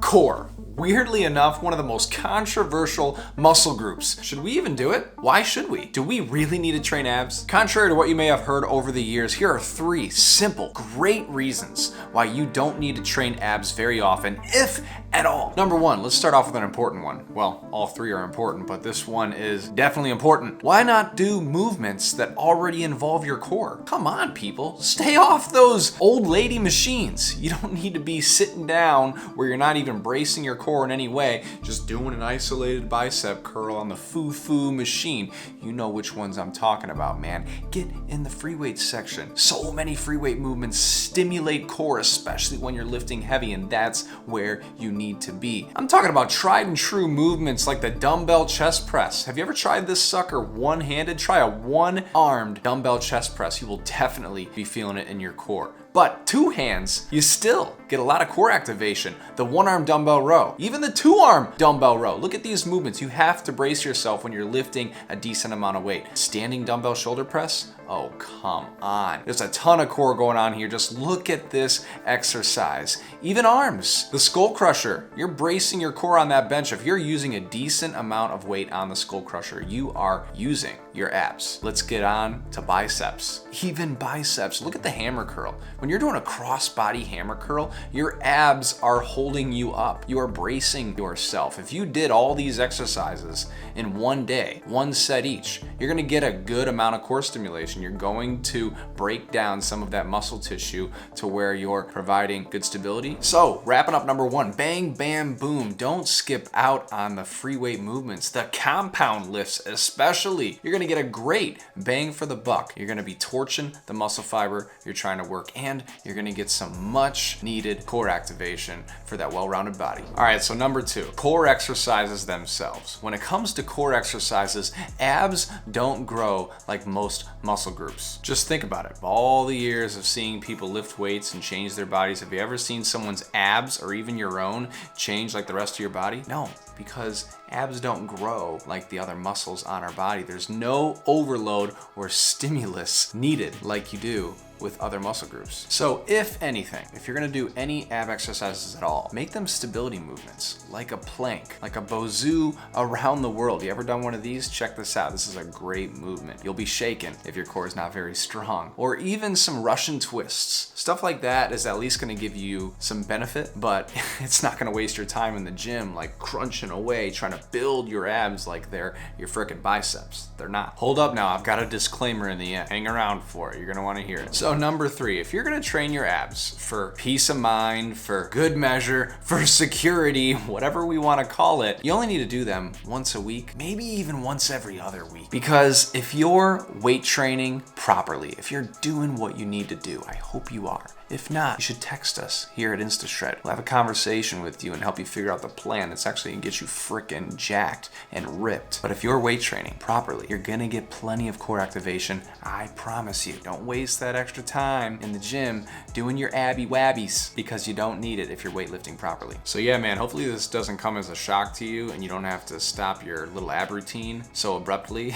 core. Weirdly enough, one of the most controversial muscle groups. Should we even do it? Why should we? Do we really need to train abs? Contrary to what you may have heard over the years, here are 3 simple, great reasons why you don't need to train abs very often, if at all. Number 1, let's start off with an important one. Well, all 3 are important, but this one is definitely important. Why not do movements that already involve your core? Come on, people. Stay off those old lady machines. You don't need to be sitting down where you're not even bracing your core in any way, just doing an isolated bicep curl on the foo-foo machine. You know which ones I'm talking about, man. Get in the free weight section. So many free weight movements stimulate core, especially when you're lifting heavy, and that's where you need to be. I'm talking about tried and true movements like the dumbbell chest press. Have you ever tried this sucker one-handed? Try a one-armed dumbbell chest press. You will definitely be feeling it in your core. But 2 hands, you still get a lot of core activation. The 1-arm dumbbell row, even the 2-arm dumbbell row. Look at these movements. You have to brace yourself when you're lifting a decent amount of weight. Standing dumbbell shoulder press, oh, come on. There's a ton of core going on here. Just look at this exercise. Even arms, the skull crusher. You're bracing your core on that bench. If you're using a decent amount of weight on the skull crusher, you are using your abs. Let's get on to biceps. Even biceps, look at the hammer curl. When you're doing a cross-body hammer curl, your abs are holding you up. You are bracing yourself. If you did all these exercises in one day, 1 set each, you're gonna get a good amount of core stimulation. You're going to break down some of that muscle tissue to where you're providing good stability. So, wrapping up number 1, bang, bam, boom. Don't skip out on the free weight movements, the compound lifts especially. You're gonna get a great bang for the buck. You're gonna be torching the muscle fiber you're trying to work, and you're gonna get some much needed core activation for that well-rounded body. All right, so number 2, core exercises themselves. When it comes to core exercises, abs don't grow like most muscle groups. Just think about it. All the years of seeing people lift weights and change their bodies, have you ever seen someone's abs or even your own change like the rest of your body? No, because abs don't grow like the other muscles on our body. There's no overload or stimulus needed like you do with other muscle groups. So if anything, if you're gonna do any ab exercises at all, make them stability movements, like a plank, like a bozu around the world. You ever done one of these? Check this out. This is a great movement. You'll be shaken if your core is not very strong. Or even some Russian twists. Stuff like that is at least gonna give you some benefit, but it's not gonna waste your time in the gym like crunching away, trying to build your abs like they're your frickin' biceps. They're not. Hold up now, I've got a disclaimer in the end. Hang around for it. You're gonna wanna hear it. So number 3, if you're gonna train your abs for peace of mind, for good measure, for security, whatever we wanna call it, you only need to do them once a week, maybe even once every other week. Because if you're weight training properly, if you're doing what you need to do, I hope you are. If not, you should text us here at Instashred. We'll have a conversation with you and help you figure out the plan that's actually gonna get you frickin' jacked and ripped. But if you're weight training properly, you're gonna get plenty of core activation. I promise you. Don't waste that extra time in the gym doing your abby wabbies, because you don't need it if you're weightlifting properly. So yeah, man, hopefully this doesn't come as a shock to you and you don't have to stop your little ab routine so abruptly.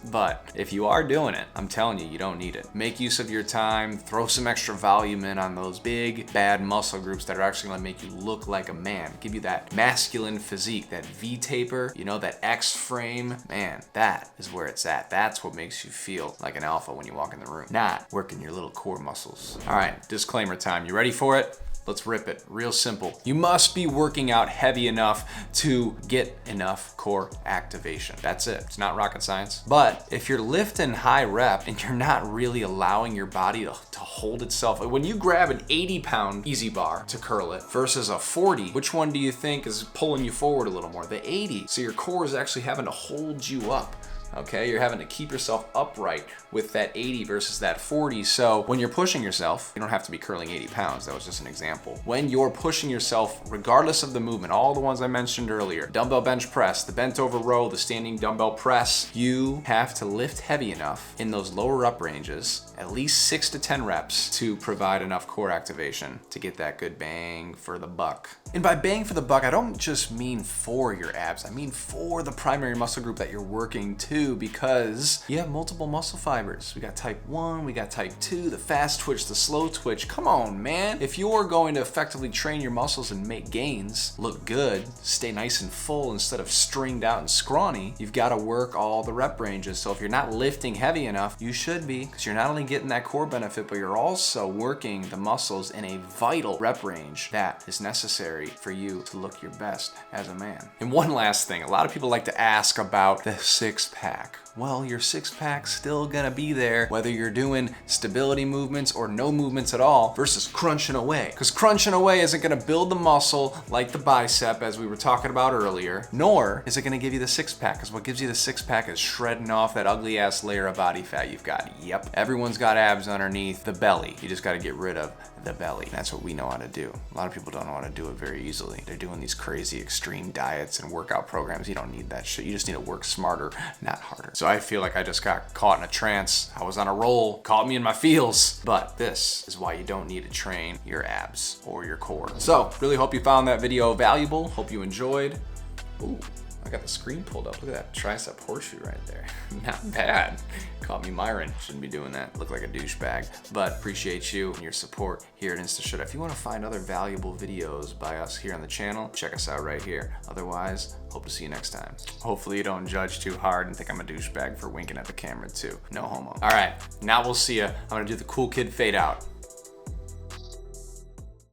But if you are doing it, I'm telling you, you don't need it. Make use of your time, throw some extra volume in on those big, bad muscle groups that are actually gonna make you look like a man. Give you that masculine physique, that V-taper, you know, that X frame. Man, that is where it's at. That's what makes you feel like an alpha when you walk in the room, not working your little core muscles. All right, disclaimer time. You ready for it? Let's rip it. Real simple. You must be working out heavy enough to get enough core activation. That's it. It's not rocket science. But if you're lifting high rep and you're not really allowing your body to hold itself, when you grab an 80-pound easy bar to curl it versus a 40, which one do you think is pulling you forward a little more? The 80. So your core is actually having to hold you up. Okay, you're having to keep yourself upright with that 80 versus that 40. So when you're pushing yourself, you don't have to be curling 80 pounds. That was just an example. When you're pushing yourself, regardless of the movement, all the ones I mentioned earlier, dumbbell bench press, the bent over row, the standing dumbbell press, you have to lift heavy enough in those lower up ranges, at least 6 to 10 reps, to provide enough core activation to get that good bang for the buck. And by bang for the buck, I don't just mean for your abs, I mean for the primary muscle group that you're working to, because you have multiple muscle fibers. We got type 1, we got type 2, the fast twitch, the slow twitch. Come on, man. If you're going to effectively train your muscles and make gains, look good, stay nice and full instead of stringed out and scrawny, you've got to work all the rep ranges. So if you're not lifting heavy enough, you should be, because you're not only getting that core benefit, but you're also working the muscles in a vital rep range that is necessary for you to look your best as a man. And one last thing, a lot of people like to ask about the six pack. Well, your six pack's still gonna be there whether you're doing stability movements or no movements at all versus crunching away. Because crunching away isn't gonna build the muscle like the bicep as we were talking about earlier, nor is it gonna give you the six pack, because what gives you the six pack is shredding off that ugly ass layer of body fat you've got. Yep, everyone's got abs underneath the belly. You just gotta get rid of the belly. That's what we know how to do. A lot of people don't know how to do it very easily. They're doing these crazy extreme diets and workout programs. You don't need that shit. You just need to work smarter, not harder. So I feel like I just got caught in a trance. I was on a roll, caught me in my feels. But this is why you don't need to train your abs or your core. So really hope you found that video valuable. Hope you enjoyed. Ooh, I got the screen pulled up. Look at that tricep horseshoe right there. Not bad. Caught me Myron. Shouldn't be doing that. Look like a douchebag. But appreciate you and your support here at Instashred. If you want to find other valuable videos by us here on the channel, check us out right here. Otherwise, hope to see you next time. Hopefully you don't judge too hard and think I'm a douchebag for winking at the camera too. No homo. All right, now we'll see ya. I'm gonna do the cool kid fade out.